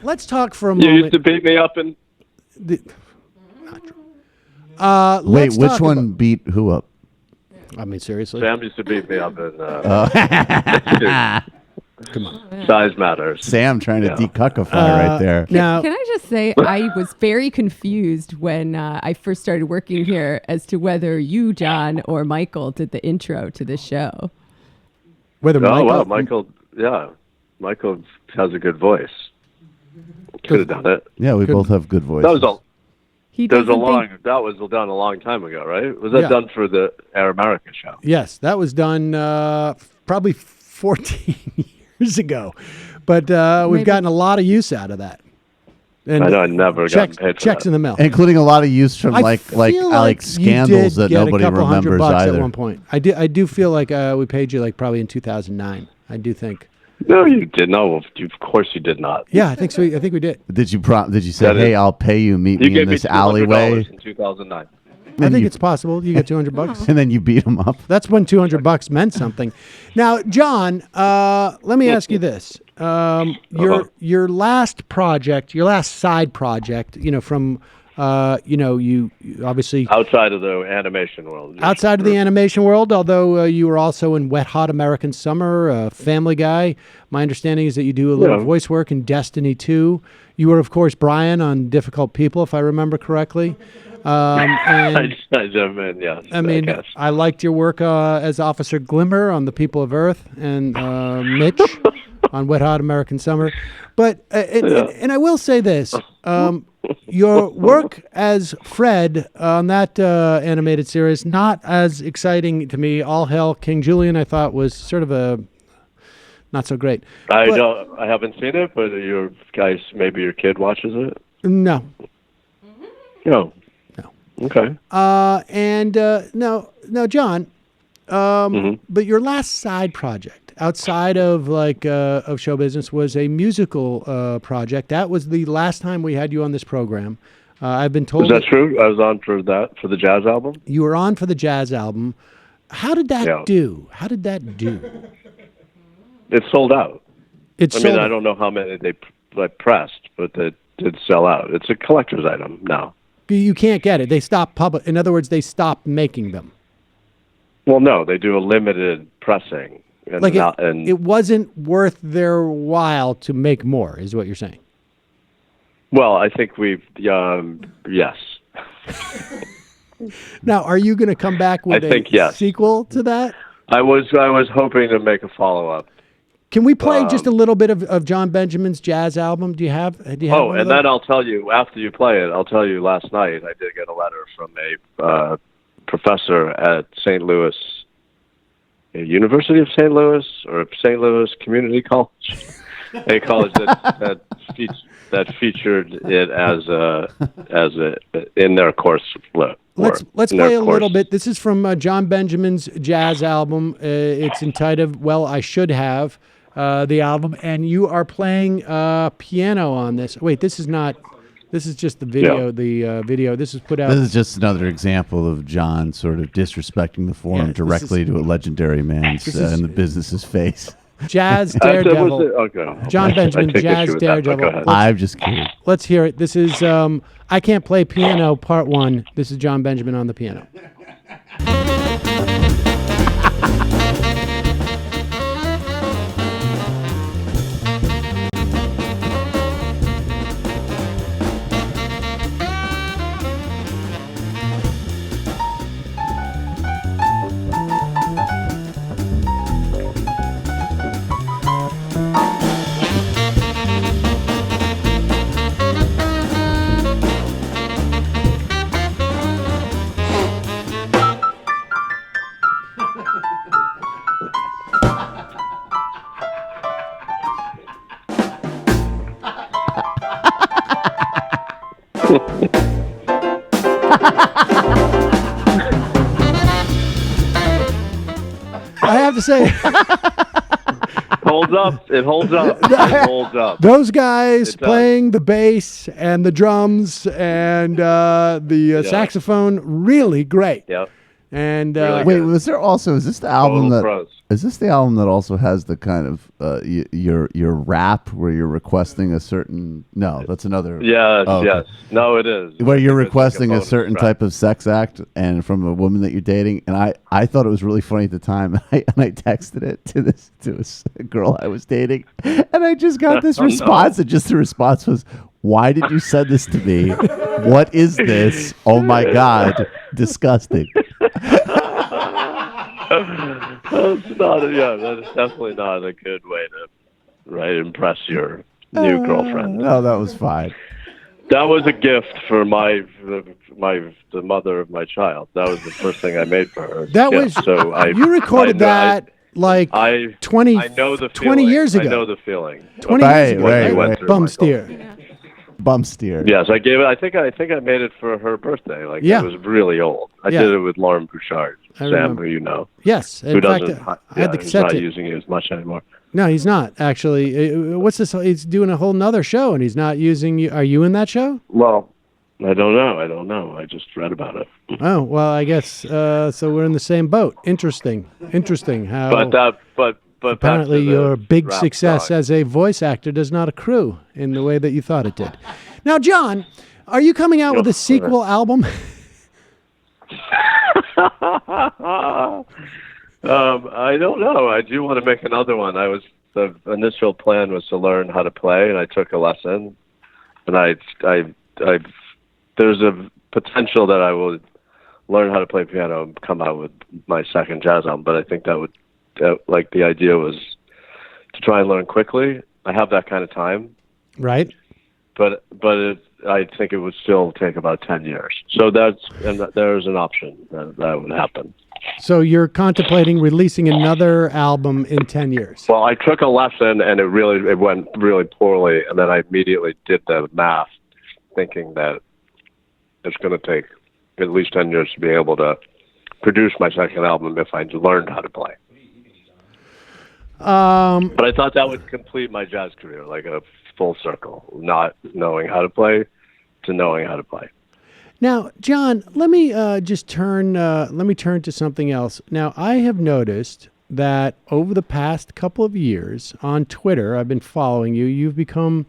let's talk for a You moment. used to beat me up in. Not true. Wait, Let's which talk one about- beat who up? I mean, seriously. Sam used to beat me up in. Come on. Size matters. Sam trying to Yeah. decuckify right there. Now, Can I just say, I was very confused when I first started working here as to whether you, John, or Michael did the intro to the show. whether Oh, Michael, wow, Michael. Yeah, Michael has a good voice. Could have done it. Yeah, we Good. both have good voices. That was a. He That was doesn't think That was done a long time ago, right? Was that Yeah. done for the Air America show? Yes, that was done probably 14 years ago, but we've Maybe. gotten a lot of use out of that. And I know I never checks, got paid for checks that. in the mail. Including a lot of use from I like feel you scandals did that get nobody a couple remembers $100 either. at one point. I do feel like we paid you like probably in 2009. I do think. No, you did not. Well, of course you did not. Yeah, I think so. I think we did. Did you say, That is- "Hey, I'll pay you. Meet You me in gave me this $200 alleyway," in 2009. I think you- it's possible. You get $200. and then you beat him up? That's when $200 meant something. Now, John, let me ask you this: your last project, your last side project, from you obviously Outside of the animation world. outside of the animation world, although you were also in Wet Hot American Summer, Family Guy. My understanding is that you do a little Yeah. voice work in Destiny 2. You were, of course, Brian on Difficult People, if I remember correctly. And Yes. I mean, guess. I liked your work as Officer Glimmer on The People of Earth and Mitch on Wet Hot American Summer. But, and I will say this, your work as Fred on that animated series, not as exciting to me. All Hell King Julian, I thought was sort of a not so great. I But- don't. I haven't seen it, but maybe your kid watches it. No. No. No. Okay. No, John. But your last side project outside of of show business was a musical project. That was the last time we had you on this program. I've been told Is that true? I was on for the jazz album. you were on for the jazz album. How did that Yeah. do? How did that do? It sold out. It's I mean, I don't know how many they pressed, but it did sell out. It's a collector's item now. You can't get it. They stopped public. In other words, they stopped making them. Well, no, they do a limited pressing, and Like and it wasn't worth their while to make more, is what you're saying. well, I think we've yes. Now, are you going to come back with I think yes. sequel to that? I was hoping to make a follow up. Can we play just a little bit of Jon Benjamin's jazz album? Do you have? Oh, one of and those? then I'll tell you after you play it. I'll tell you. Last night, I did get a letter from a professor at St. Louis, University of St. Louis, or St. Louis Community College, a college that featured it as a in their course. Let's in play their a little course. bit. This is from Jon Benjamin's jazz album. It's entitled "Well, I Should Have." The album, and you are playing piano on this. Wait, this is not. This is just the video. Yeah. The video. This is put out. This is just another example of John sort of disrespecting the forum this directly to a legendary man's This is- in the business's face. Jazz Was it- Daredevil. okay. Jon I Benjamin, take Jazz issue with that, but Daredevil. go ahead. I'm just kidding. Let's hear it. This is I Can't Play Piano, Part 1. This is Jon Benjamin on the piano. I have to say, Holds up. It holds up. It holds up. those guys It does. playing the bass and the drums and the saxophone, really great. Yep. And Really Wait, good. was there also? Is this the album Total that? pros. Is this the album that also has the kind of your rap where you're requesting a certain? No, that's another. Yes, Oh, okay. yes. No, it is. Where you're It's like requesting a bonus certain track. type of sex act and from a woman that you're dating, and I thought it was really funny at the time, and I texted it to a girl I was dating, and I just got this Oh, no. response, and just the response was, "Why did you send this to me? What is this? Oh my God, disgusting." That's not. Yeah, that is definitely not a good way to impress your new girlfriend. No, that was fine. That was a gift for the mother of my child. That was the first thing I made for her. That Yeah, was so you recorded that like 20, I know the 20 feeling. years ago. I know the feeling. 20 years ago, Right, right? right. Bum Michael. steer. Bum steer. Yes, I gave it. I think I made it for her birthday. Like Yeah. it was really old. I Yeah. did it with Lauren Bouchard, I Sam, remember. who you know, Yes. who In fact, doesn't. I had the who's cassette not tape. using it as much anymore. No, he's not actually. What's this? He's doing a whole nother show, and he's not using you. Are you in that show? Well, I don't know. I just read about it. Oh well, I guess so. We're in the same boat. Interesting. How But apparently back to the your big rap success song. as a voice actor does not accrue in the way that you thought it did. Now, John, are you coming out with a sequel album? I don't know. I do want to make another one. The initial plan was to learn how to play, and I took a lesson. And I there's a potential that I will learn how to play piano and come out with my second jazz album. But I think like the idea was to try and learn quickly. I have that kind of time, Right. but I think it would still take about 10 years. So there's an option that would happen. So you're contemplating releasing another album in 10 years. Well, I took a lesson and it went really poorly, and then I immediately did the math, thinking that it's going to take at least 10 years to be able to produce my second album if I learned how to play. But I thought that would complete my jazz career, like a full circle, not knowing how to play to knowing how to play. Now, John, let me just turn. Let me turn to something else. Now, I have noticed that over the past couple of years on Twitter, I've been following you. You've become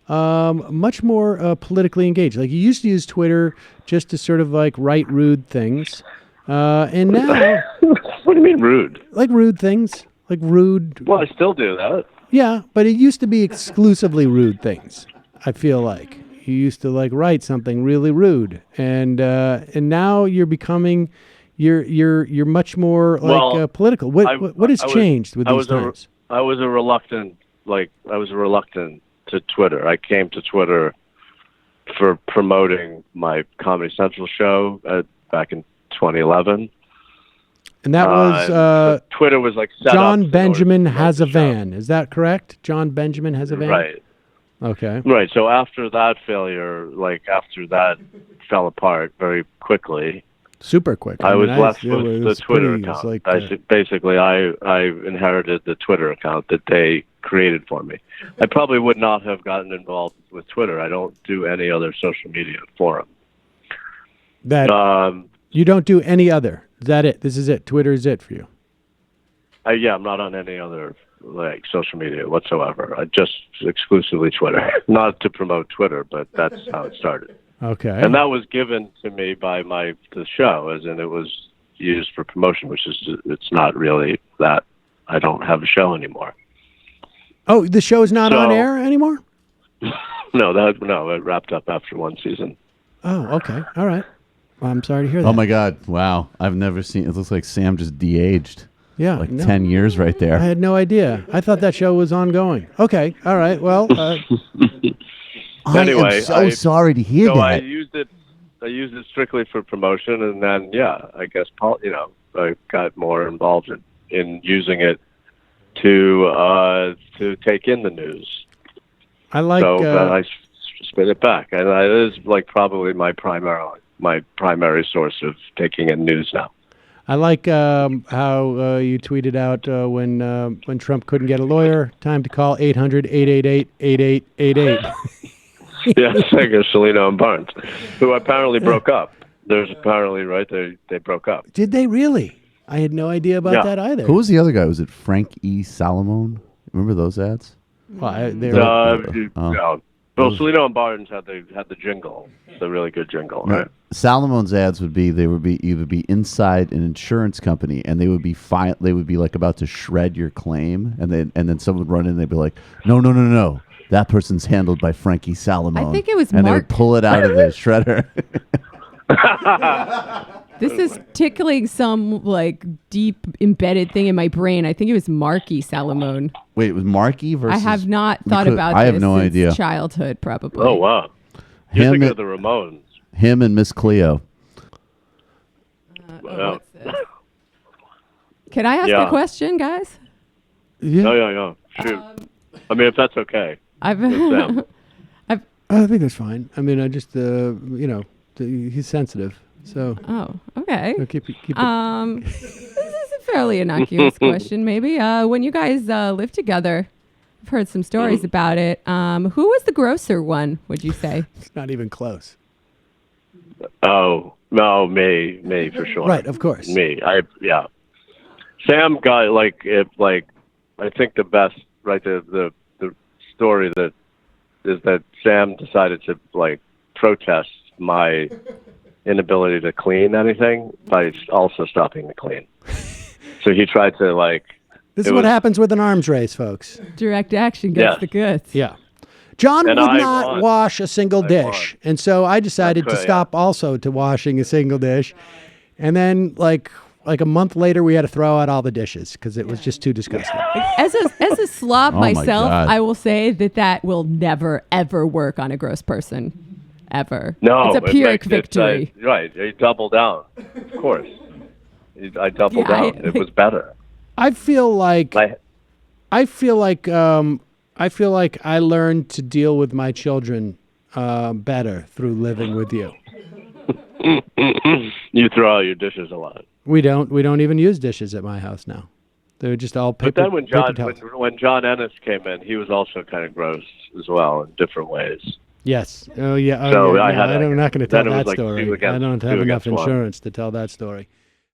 much more politically engaged. Like you used to use Twitter just to sort of like write rude things, and now, What do you mean rude? like rude things, like rude. Well, I still do that. Yeah, but it used to be exclusively rude things. I feel like you used to like write something really rude, and now you're becoming, you're much more like political. What has changed with these times? I was reluctant to Twitter. I came to Twitter for promoting my Comedy Central show back in 2011. And that was Twitter was like set up Jon in Benjamin order to promote has the a show. van. Is that correct? Jon Benjamin has a van. Right. Okay. Right. So after that failure, after that fell apart very quickly, Super quick. I was left it with the was Twitter pretty- it was account. like, Basically, I inherited the Twitter account that they created for me. I probably would not have gotten involved with Twitter. I don't do any other social media forum. that you don't do any other. Is that it? This is it. Twitter is it for you. I'm not on any other social media whatsoever. I just exclusively Twitter. Not to promote Twitter, but that's how it started. Okay. And that was given to me by the show, as in it was used for promotion, which is it's not really that. I don't have a show anymore. Oh, the show is not on So- air anymore? No, it wrapped up after one season. Oh, okay. All right. Well, I'm sorry to hear that. Oh my God! Wow, I've never seen. It looks like Sam just de-aged. Yeah. Like no. 10 years right there. I had no idea. I thought that show was ongoing. Okay. All right. Well, Anyway, I am so sorry to hear So that. I used it strictly for promotion, and then I guess I got more involved in using it to take in the news. I like. So then I spit it back, and it is probably my primary source of taking in news now. I like how you tweeted out when Trump couldn't get a lawyer, time to call 800-888-8888. Yes, I guess Salino and Barnes, who apparently broke up. There's apparently they broke up. Did they really? I had no idea about Yeah. that either. Who was the other guy? Was it Frank E. Salomone? Remember those ads? Well, they Yeah. Well, Salino and Barnes had the jingle, the really good jingle, right? Salomon's ads would be either be inside an insurance company, and they would be like about to shred your claim, and then someone would run in and they'd be like, no, that person's handled by Frankie Salomone. I think it was and they Mark. would pull it out of the shredder. This is tickling some like deep embedded thing in my brain. I think it was Marky Salomone. Wait, it was Marky versus. I have not thought about I this have no since idea. childhood, probably. Oh wow! You're Him thinking and- of the Ramones. Him and Miss Cleo. Yeah. What's this? Can I ask Yeah. a question, guys? yeah. Yeah. Shoot. I mean, if that's okay. I've Sam. I think that's fine. I mean, I just he's sensitive, so Oh, okay. keep it. This is a fairly innocuous question, maybe. When you guys lived together, I've heard some stories about it. Who was the grosser one, would you say? It's not even close. Oh no, me for sure. Right, of course. Me, yeah. Sam got I think the best the story that is that Sam decided to protest my inability to clean anything by also stopping to clean. So he tried to This is what happens with an arms race, folks. Direct action gets Yes. the goods. Yeah. John And would I not won. wash a single dish. And so I decided to Okay, stop also to washing a single dish. And then like a month later, we had to throw out all the dishes because it was just too disgusting. As a slob Oh my myself, God. I will say that will never, ever work on a gross person. Ever. No, It's a Pyrrhic it's, victory. right, he doubled down. Of course, I doubled Yeah, down. It was better. I feel like I, I feel like I learned to deal with my children better through living with you. you throw out your dishes a lot. We don't even use dishes at my house now. They're just all paper. But then when paper towels. when John Ennis came in, he was also kind of gross as well in different ways. Yes. Oh yeah. Oh, So yeah. I No, had I'm not going to tell then it was that like story. two I against- don't two have enough against one. insurance to tell that story.